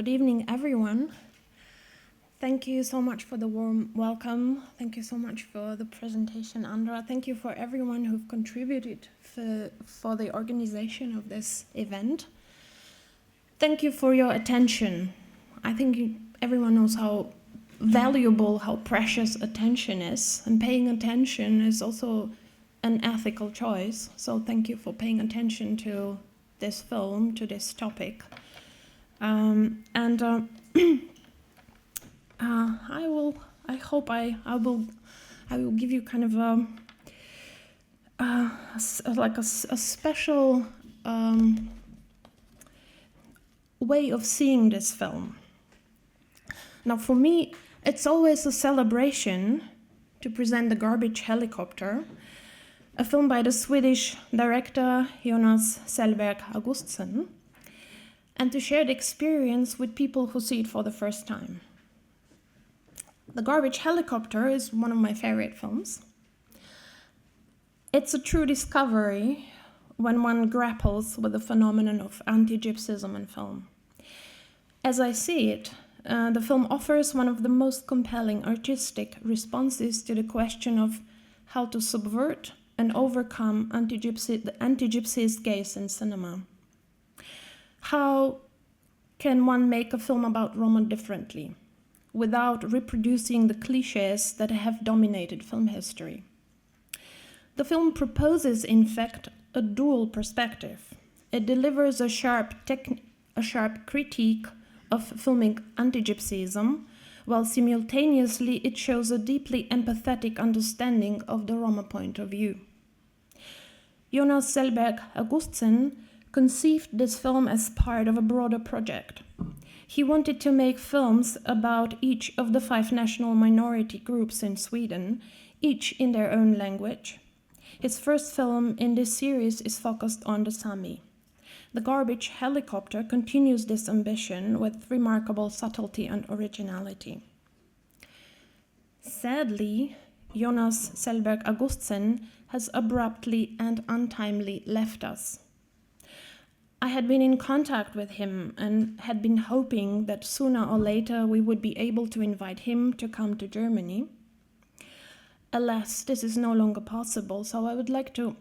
Good evening, everyone. Thank you so much for the warm welcome. Thank you so much for the presentation, Andra. Thank you for everyone who've contributed for the organization of this event. Thank you for your attention. I think everyone knows how valuable, how precious attention is, and paying attention is also an ethical choice. So thank you for paying attention to this film, to this topic. I will give you kind of a special way of seeing this film. Now, for me, it's always a celebration to present The Garbage Helicopter, a film by the Swedish director Jonas Selberg Augustsén, and to share the experience with people who see it for the first time. The Garbage Helicopter is one of my favorite films. It's a true discovery when one grapples with the phenomenon of anti-Gypsyism in film. As I see it, the film offers one of the most compelling artistic responses to the question of how to subvert and overcome the anti-Gypsyist gaze in cinema. How can one make a film about Roma differently, without reproducing the cliches that have dominated film history? The film proposes, in fact, a dual perspective. It delivers a sharp critique of filming anti-Gypsyism, while simultaneously it shows a deeply empathetic understanding of the Roma point of view. Jonas Selberg Augustsén conceived this film as part of a broader project. He wanted to make films about each of the 5 national minority groups in Sweden, each in their own language. His first film in this series is focused on the Sami. The Garbage Helicopter continues this ambition with remarkable subtlety and originality. Sadly, Jonas Selberg Augustsén has abruptly and untimely left us. I had been in contact with him and had been hoping that sooner or later we would be able to invite him to come to Germany. Alas, this is no longer possible, so I would like to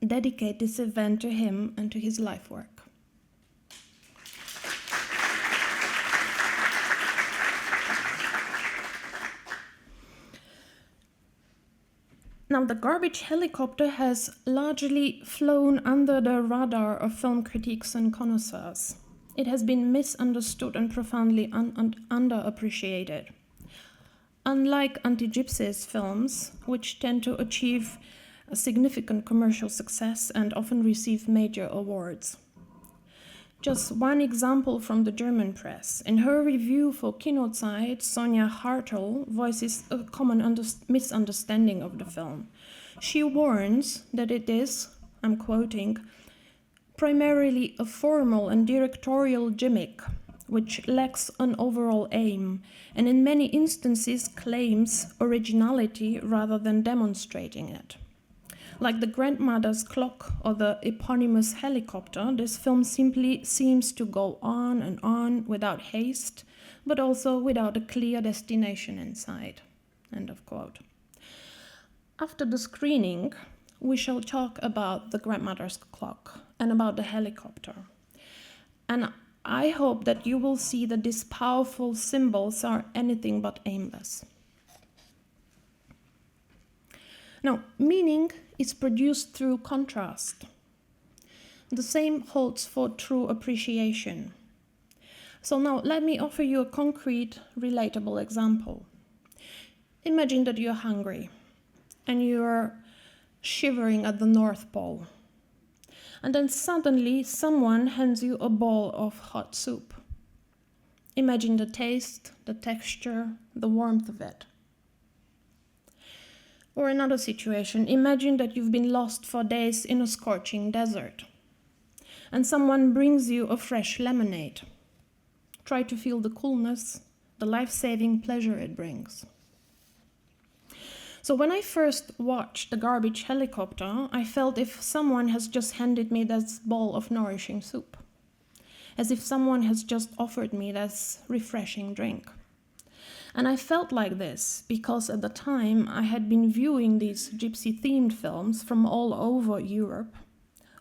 dedicate this event to him and to his life work. Now, The Garbage Helicopter has largely flown under the radar of film critics and connoisseurs. It has been misunderstood and profoundly underappreciated. Unlike anti-Gypsyist films, which tend to achieve a significant commercial success and often receive major awards. Just one example from the German press. In her review for Keynote site, Sonja Hartl voices a common misunderstanding of the film. She warns that it is, I'm quoting, primarily a formal and directorial gimmick, which lacks an overall aim, and in many instances claims originality rather than demonstrating it. Like The Grandmother's Clock or the eponymous Helicopter, this film simply seems to go on and on without haste, but also without a clear destination in sight. End of quote. After the screening, we shall talk about The Grandmother's Clock and about the helicopter. And I hope that you will see that these powerful symbols are anything but aimless. Now, meaning is produced through contrast. The same holds for true appreciation. So now let me offer you a concrete, relatable example. Imagine that you're hungry and you're shivering at the North Pole. And then suddenly someone hands you a bowl of hot soup. Imagine the taste, the texture, the warmth of it. Or another situation, imagine that you've been lost for days in a scorching desert, and someone brings you a fresh lemonade. Try to feel the coolness, the life-saving pleasure it brings. So when I first watched The Garbage Helicopter, I felt if someone has just handed me this bowl of nourishing soup. as if someone has just offered me this refreshing drink. And I felt like this because at the time I had been viewing these gypsy-themed films from all over Europe,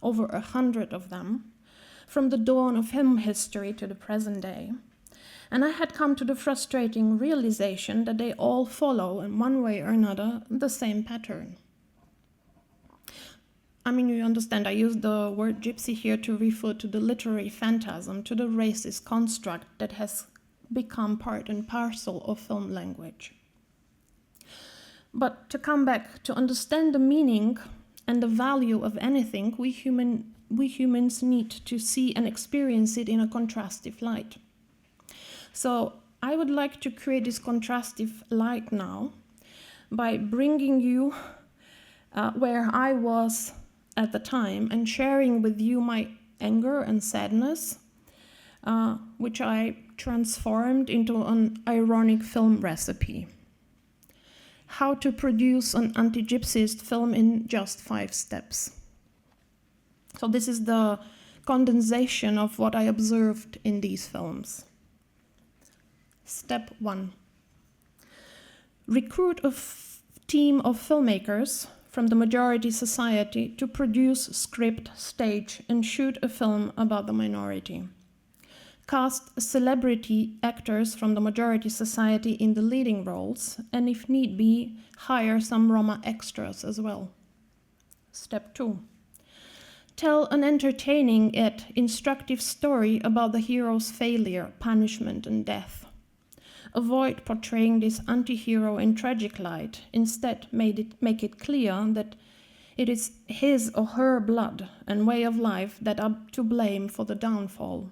over 100 of them, from the dawn of film history to the present day. And I had come to the frustrating realization that they all follow, in one way or another, the same pattern. I mean, you understand, I use the word gypsy here to refer to the literary phantasm, to the racist construct that has become part and parcel of film language. But to come back, to understand the meaning and the value of anything, we humans need to see and experience it in a contrastive light. So I would like to create this contrastive light now by bringing you where I was at the time and sharing with you my anger and sadness, which I transformed into an ironic film recipe. How to produce an anti-gypsyist film in just 5 steps. So this is the condensation of what I observed in these films. Step 1. Recruit a team of filmmakers from the majority society to produce, script, stage, and shoot a film about the minority. Cast celebrity actors from the majority society in the leading roles, and if need be, hire some Roma extras as well. Step 2. Tell an entertaining yet instructive story about the hero's failure, punishment, and death. Avoid portraying this anti-hero in tragic light. Instead, make it clear that it is his or her blood and way of life that are to blame for the downfall.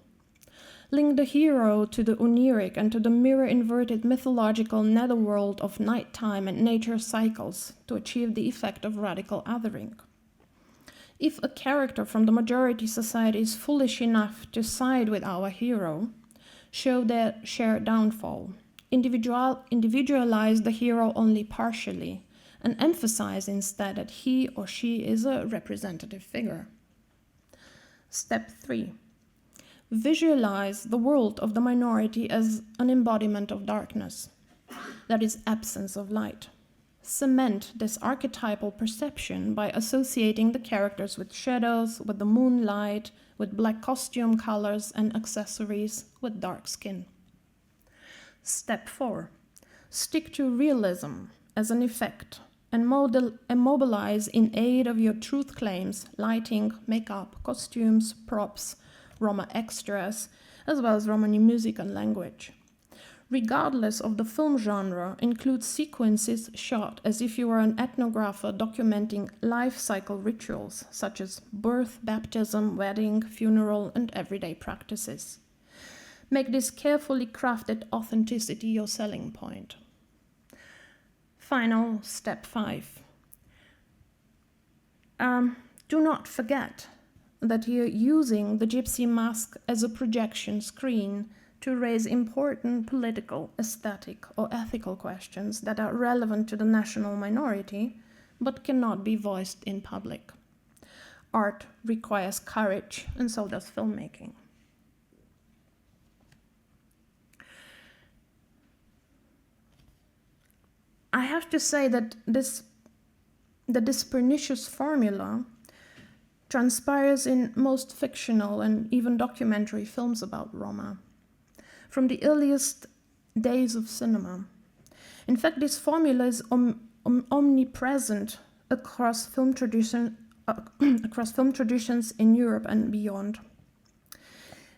Link the hero to the oniric and to the mirror-inverted mythological netherworld of nighttime and nature cycles to achieve the effect of radical othering. If a character from the majority society is foolish enough to side with our hero, show their shared downfall. Individualize the hero only partially, and emphasize instead that he or she is a representative figure. Step 3. Visualize the world of the minority as an embodiment of darkness, that is, absence of light. Cement this archetypal perception by associating the characters with shadows, with the moonlight, with black costume colors and accessories, with dark skin. Step 4. Stick to realism as an effect and mobilize in aid of your truth claims, lighting, makeup, costumes, props, Roma extras, as well as Romani music and language. Regardless of the film genre, include sequences shot as if you were an ethnographer documenting life cycle rituals such as birth, baptism, wedding, funeral, and everyday practices. Make this carefully crafted authenticity your selling point. Final step 5. Do not forget that you're using the gypsy mask as a projection screen to raise important political, aesthetic, or ethical questions that are relevant to the national minority, but cannot be voiced in public. Art requires courage, and so does filmmaking. I have to say that this pernicious formula transpires in most fictional and even documentary films about Roma, from the earliest days of cinema. In fact, this formula is omnipresent across film traditions in Europe and beyond.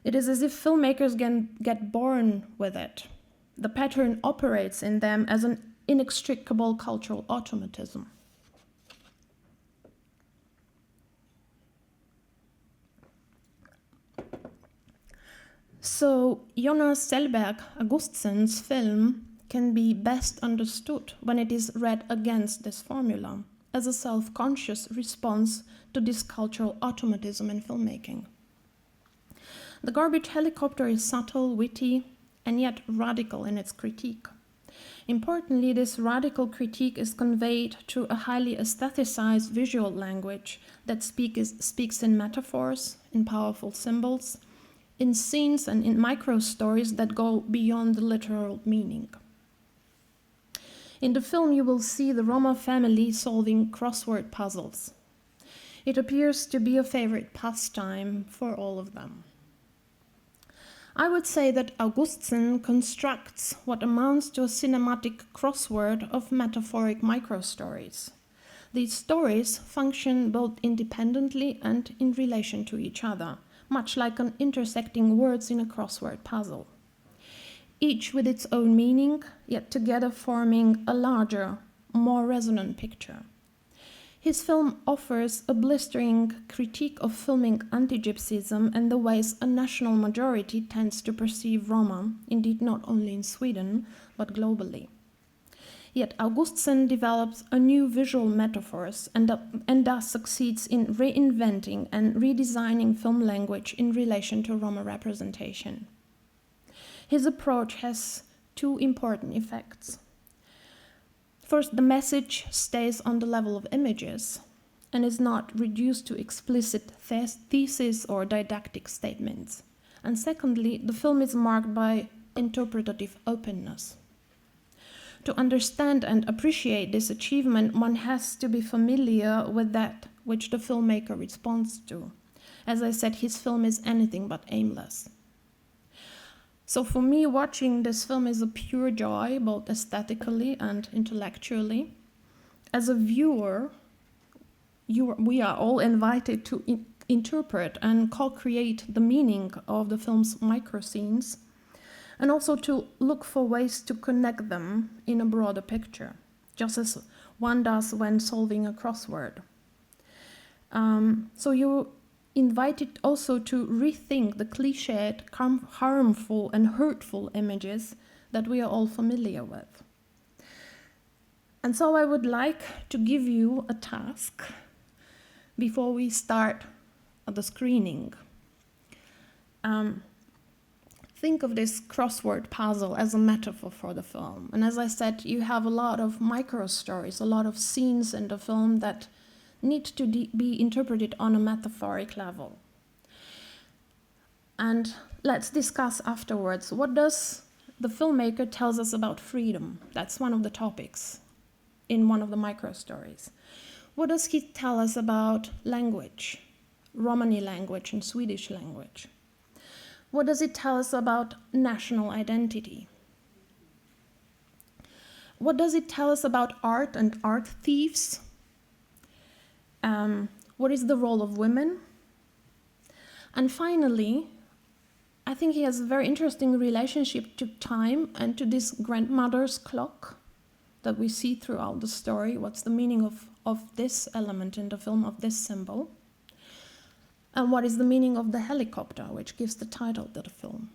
It is as if filmmakers get born with it. The pattern operates in them as an inextricable cultural automatism. So Jonas Selberg Augustsén's film can be best understood when it is read against this formula, as a self-conscious response to this cultural automatism in filmmaking. The Garbage Helicopter is subtle, witty, and yet radical in its critique. Importantly, this radical critique is conveyed through a highly aestheticized visual language that speaks in metaphors, in powerful symbols, in scenes and in micro-stories that go beyond the literal meaning. In the film, you will see the Roma family solving crossword puzzles. It appears to be a favorite pastime for all of them. I would say that Augustsén constructs what amounts to a cinematic crossword of metaphoric micro-stories. These stories function both independently and in relation to each other, much like an intersecting words in a crossword puzzle. Each with its own meaning, yet together forming a larger, more resonant picture. His film offers a blistering critique of filming anti-Gypsyism and the ways a national majority tends to perceive Roma, indeed not only in Sweden, but globally. Yet Augustsén develops a new visual metaphors and thus succeeds in reinventing and redesigning film language in relation to Roma representation. His approach has two important effects. First, the message stays on the level of images and is not reduced to explicit theses or didactic statements. And secondly, the film is marked by interpretative openness. To understand and appreciate this achievement, one has to be familiar with that which the filmmaker responds to. As I said, his film is anything but aimless. So for me, watching this film is a pure joy, both aesthetically and intellectually. As a viewer, we are all invited to interpret and co-create the meaning of the film's micro-scenes, and also to look for ways to connect them in a broader picture, just as one does when solving a crossword. So you're invited also to rethink the cliched, harmful and hurtful images that we are all familiar with. And so I would like to give you a task before we start the screening. Think of this crossword puzzle as a metaphor for the film. And as I said, you have a lot of micro stories, a lot of scenes in the film that need to be interpreted on a metaphoric level. And let's discuss afterwards, what does the filmmaker tells us about freedom? That's one of the topics in one of the micro stories. What does he tell us about language, Romani language and Swedish language? What does it tell us about national identity? What does it tell us about art and art thieves? What is the role of women? And finally, I think he has a very interesting relationship to time and to this grandmother's clock that we see throughout the story. What's the meaning of this element in the film, of this symbol? And what is the meaning of the helicopter, which gives the title to the film?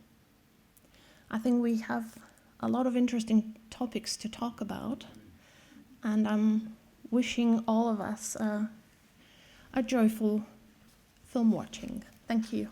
I think we have a lot of interesting topics to talk about, and I'm wishing all of us a joyful film watching. Thank you.